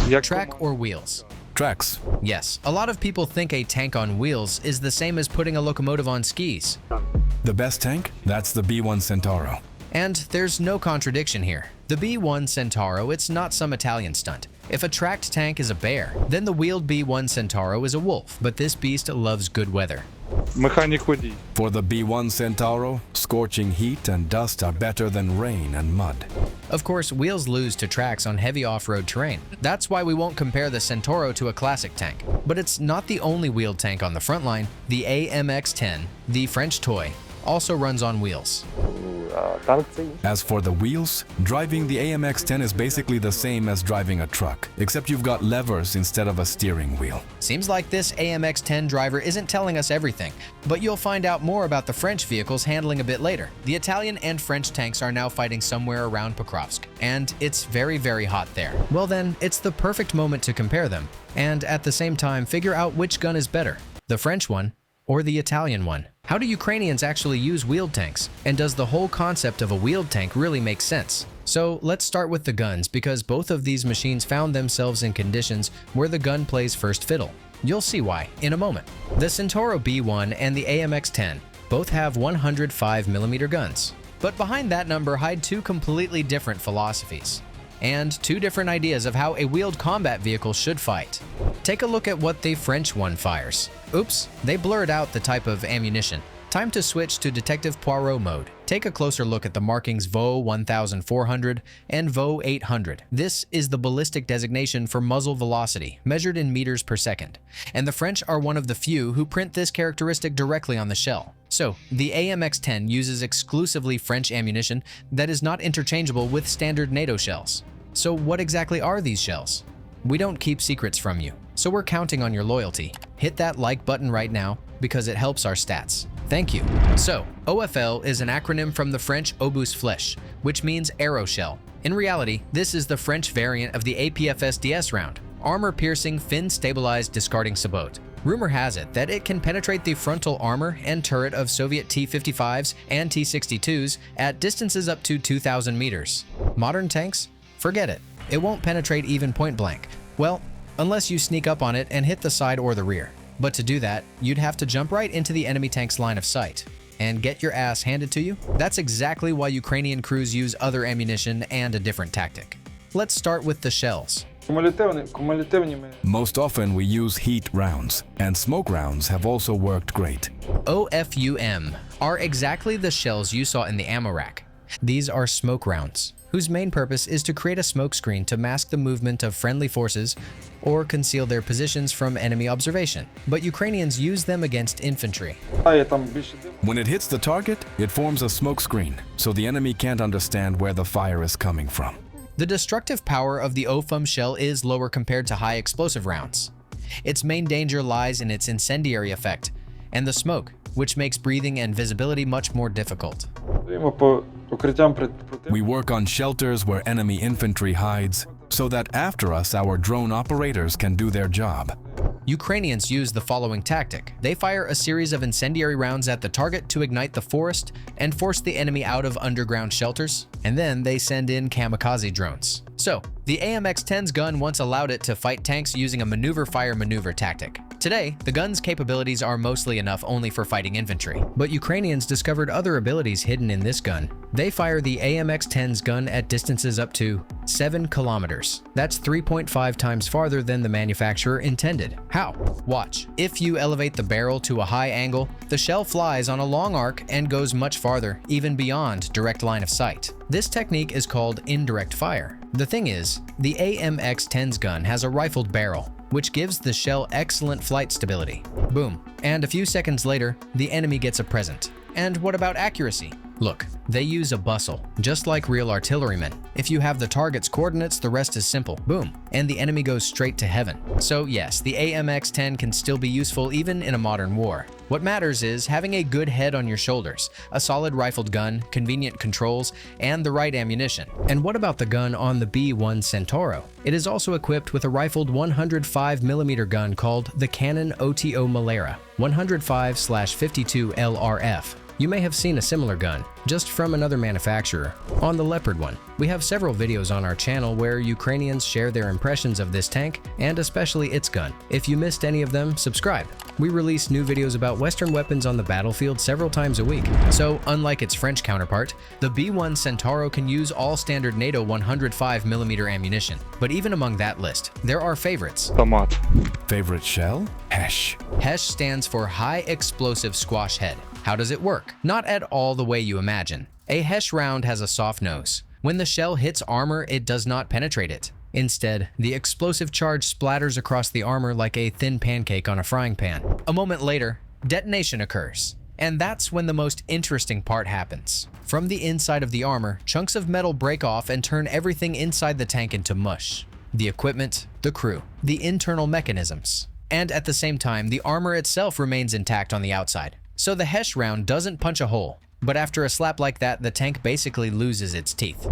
Track or wheels? Tracks. Yes, a lot of people think a tank on wheels is the same as putting a locomotive on skis. The best tank? That's the B-1 Centauro. And there's no contradiction here. The B-1 Centauro, it's not some Italian stunt. If a tracked tank is a bear, then the wheeled B-1 Centauro is a wolf, but this beast loves good weather. For the B-1 Centauro, scorching heat and dust are better than rain and mud. Of course, wheels lose to tracks on heavy off-road terrain. That's why we won't compare the Centauro to a classic tank. But it's not the only wheeled tank on the front line. The AMX-10, the French toy, also runs on wheels. As for the wheels, driving the AMX-10 is basically the same as driving a truck, except you've got levers instead of a steering wheel. Seems like this AMX-10 driver isn't telling us everything, but you'll find out more about the French vehicle's handling a bit later. The Italian and French tanks are now fighting somewhere around Pokrovsk, and it's very, very hot there. Well then, it's the perfect moment to compare them, and at the same time figure out which gun is better, the French one or the Italian one. How do Ukrainians actually use wheeled tanks? And does the whole concept of a wheeled tank really make sense? So let's start with the guns, because both of these machines found themselves in conditions where the gun plays first fiddle. You'll see why in a moment. The Centauro B1 and the AMX-10 both have 105mm guns. But behind that number hide two completely different philosophies and two different ideas of how a wheeled combat vehicle should fight. Take a look at what the French one fires. Oops, they blurred out the type of ammunition. Time to switch to Detective Poirot mode. Take a closer look at the markings VO 1400 and VO 800. This is the ballistic designation for muzzle velocity, measured in meters per second. And the French are one of the few who print this characteristic directly on the shell. So, the AMX-10 uses exclusively French ammunition that is not interchangeable with standard NATO shells. So what exactly are these shells? We don't keep secrets from you, so we're counting on your loyalty. Hit that like button right now because it helps our stats. Thank you. So, OFL is an acronym from the French obus flèche, which means arrow shell. In reality, this is the French variant of the APFS-DS round, armor-piercing, fin-stabilized discarding sabot. Rumor has it that it can penetrate the frontal armor and turret of Soviet T-55s and T-62s at distances up to 2,000 meters. Modern tanks? Forget it. It won't penetrate even point blank. Well, unless you sneak up on it and hit the side or the rear. But to do that, you'd have to jump right into the enemy tank's line of sight and get your ass handed to you. That's exactly why Ukrainian crews use other ammunition and a different tactic. Let's start with the shells. Most often we use heat rounds, and smoke rounds have also worked great. OFUM are exactly the shells you saw in the ammo rack. These are smoke rounds, whose main purpose is to create a smoke screen to mask the movement of friendly forces or conceal their positions from enemy observation. But Ukrainians use them against infantry. When it hits the target, it forms a smoke screen, so the enemy can't understand where the fire is coming from. The destructive power of the OFUM shell is lower compared to high explosive rounds. Its main danger lies in its incendiary effect and the smoke, which makes breathing and visibility much more difficult. We work on shelters where enemy infantry hides, so that after us our drone operators can do their job. Ukrainians use the following tactic. They fire a series of incendiary rounds at the target to ignite the forest and force the enemy out of underground shelters, and then they send in kamikaze drones. So, the AMX-10's gun once allowed it to fight tanks using a maneuver-fire-maneuver tactic. Today, the gun's capabilities are mostly enough only for fighting infantry, but Ukrainians discovered other abilities hidden in this gun. They fire the AMX-10's gun at distances up to 7 kilometers. That's 3.5 times farther than the manufacturer intended. How? Watch. If you elevate the barrel to a high angle, the shell flies on a long arc and goes much farther, even beyond direct line of sight. This technique is called indirect fire. The thing is, the AMX-10's gun has a rifled barrel, which gives the shell excellent flight stability. Boom. And a few seconds later, the enemy gets a present. And what about accuracy? Look, they use a bustle, just like real artillerymen. If you have the target's coordinates, the rest is simple. Boom. And the enemy goes straight to heaven. So yes, the AMX-10 can still be useful even in a modern war. What matters is having a good head on your shoulders, a solid rifled gun, convenient controls, and the right ammunition. And what about the gun on the B1 Centauro? It is also equipped with a rifled 105mm gun called the Canon OTO Malera 105/52 LRF. You may have seen a similar gun, just from another manufacturer, on the Leopard one. We have several videos on our channel where Ukrainians share their impressions of this tank, and especially its gun. If you missed any of them, subscribe. We release new videos about Western weapons on the battlefield several times a week. So, unlike its French counterpart, the B1 Centauro can use all standard NATO 105mm ammunition. But even among that list, there are favorites. Favorite shell? HESH. HESH stands for High Explosive Squash Head. How does it work? Not at all the way you imagine. A HESH round has a soft nose. When the shell hits armor, it does not penetrate it. Instead, the explosive charge splatters across the armor like a thin pancake on a frying pan. A moment later, detonation occurs. And that's when the most interesting part happens. From the inside of the armor, chunks of metal break off and turn everything inside the tank into mush. The equipment, the crew, the internal mechanisms. And at the same time, the armor itself remains intact on the outside. So the HESH round doesn't punch a hole, but after a slap like that, the tank basically loses its teeth.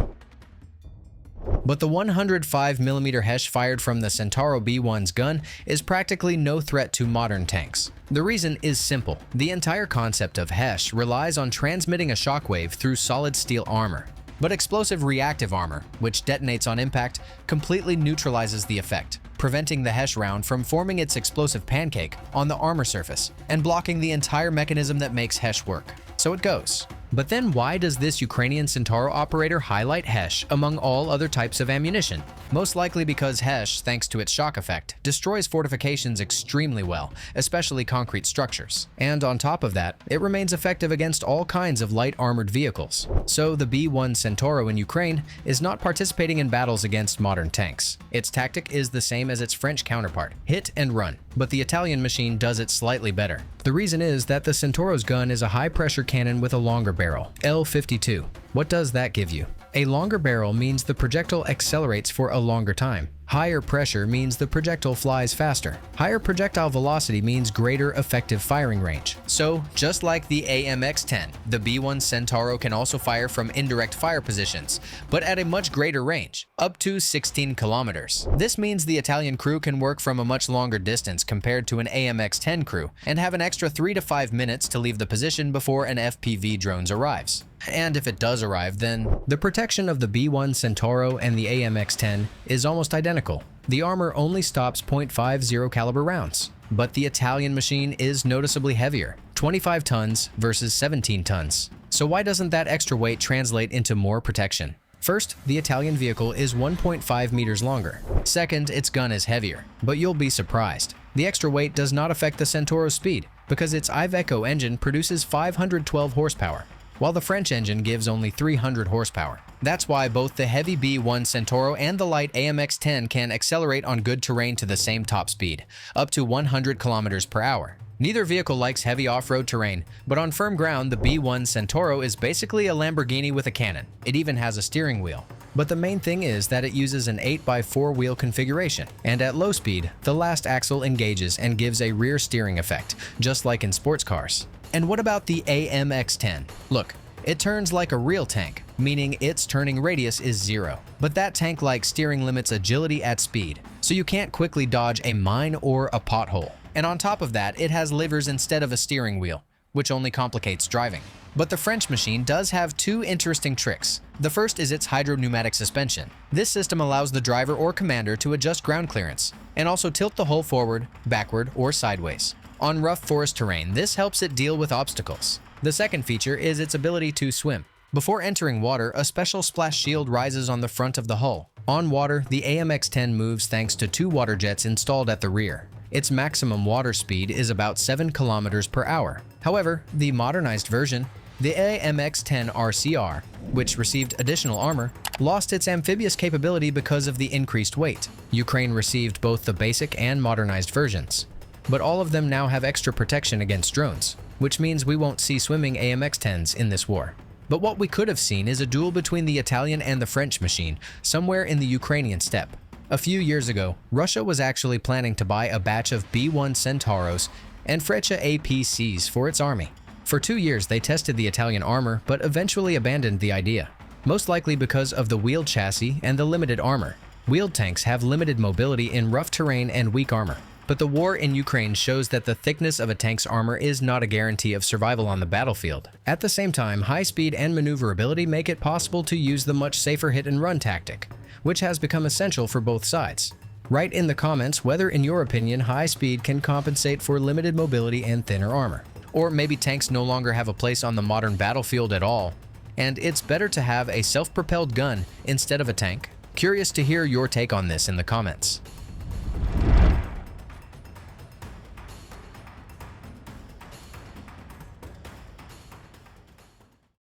But the 105mm HESH fired from the Centauro B1's gun is practically no threat to modern tanks. The reason is simple. The entire concept of HESH relies on transmitting a shockwave through solid steel armor. But explosive reactive armor, which detonates on impact, completely neutralizes the effect, preventing the HESH round from forming its explosive pancake on the armor surface and blocking the entire mechanism that makes HESH work. So it goes. But then why does this Ukrainian Centauro operator highlight HESH among all other types of ammunition? Most likely because HESH, thanks to its shock effect, destroys fortifications extremely well, especially concrete structures. And on top of that, it remains effective against all kinds of light armored vehicles. So the B1 Centauro in Ukraine is not participating in battles against modern tanks. Its tactic is the same as its French counterpart, hit and run. But the Italian machine does it slightly better. The reason is that the Centauro's gun is a high-pressure cannon with a longer barrel, L52. What does that give you? A longer barrel means the projectile accelerates for a longer time. Higher pressure means the projectile flies faster. Higher projectile velocity means greater effective firing range. So, just like the AMX-10, the B1 Centauro can also fire from indirect fire positions, but at a much greater range, up to 16 kilometers. This means the Italian crew can work from a much longer distance compared to an AMX-10 crew, and have an extra 3 to 5 minutes to leave the position before an FPV drone arrives. And if it does arrive, then the protection of the B1 Centauro and the AMX-10 is almost identical. The armor only stops .50 caliber rounds, but the Italian machine is noticeably heavier, 25 tons versus 17 tons. So why doesn't that extra weight translate into more protection? First, the Italian vehicle is 1.5 meters longer. Second, its gun is heavier, but you'll be surprised. The extra weight does not affect the Centauro's speed, because its Iveco engine produces 512 horsepower. While the French engine gives only 300 horsepower. That's why both the heavy B1 Centauro and the light AMX-10 can accelerate on good terrain to the same top speed, up to 100 kilometers per hour. Neither vehicle likes heavy off-road terrain, but on firm ground, the B1 Centauro is basically a Lamborghini with a cannon. It even has a steering wheel. But the main thing is that it uses an 8x4 wheel configuration, and at low speed, the last axle engages and gives a rear steering effect, just like in sports cars. And what about the AMX-10? Look, it turns like a real tank, meaning its turning radius is 0. But that tank-like steering limits agility at speed, so you can't quickly dodge a mine or a pothole. And on top of that, it has levers instead of a steering wheel, which only complicates driving. But the French machine does have two interesting tricks. The first is its hydropneumatic suspension. This system allows the driver or commander to adjust ground clearance, and also tilt the hull forward, backward, or sideways. On rough forest terrain, this helps it deal with obstacles. The second feature is its ability to swim. Before entering water, a special splash shield rises on the front of the hull. On water, the AMX-10 moves thanks to 2 water jets installed at the rear. Its maximum water speed is about 7 kilometers per hour. However, the modernized version, the AMX-10RC, which received additional armor, lost its amphibious capability because of the increased weight. Ukraine received both the basic and modernized versions. But all of them now have extra protection against drones, which means we won't see swimming AMX-10s in this war. But what we could have seen is a duel between the Italian and the French machine, somewhere in the Ukrainian steppe. A few years ago, Russia was actually planning to buy a batch of B1 Centauros and Freccia APCs for its army. For 2 years, they tested the Italian armor, but eventually abandoned the idea, most likely because of the wheeled chassis and the limited armor. Wheeled tanks have limited mobility in rough terrain and weak armor. But the war in Ukraine shows that the thickness of a tank's armor is not a guarantee of survival on the battlefield. At the same time, high speed and maneuverability make it possible to use the much safer hit-and-run tactic, which has become essential for both sides. Write in the comments whether, in your opinion, high speed can compensate for limited mobility and thinner armor. Or maybe tanks no longer have a place on the modern battlefield at all, and it's better to have a self-propelled gun instead of a tank. Curious to hear your take on this in the comments.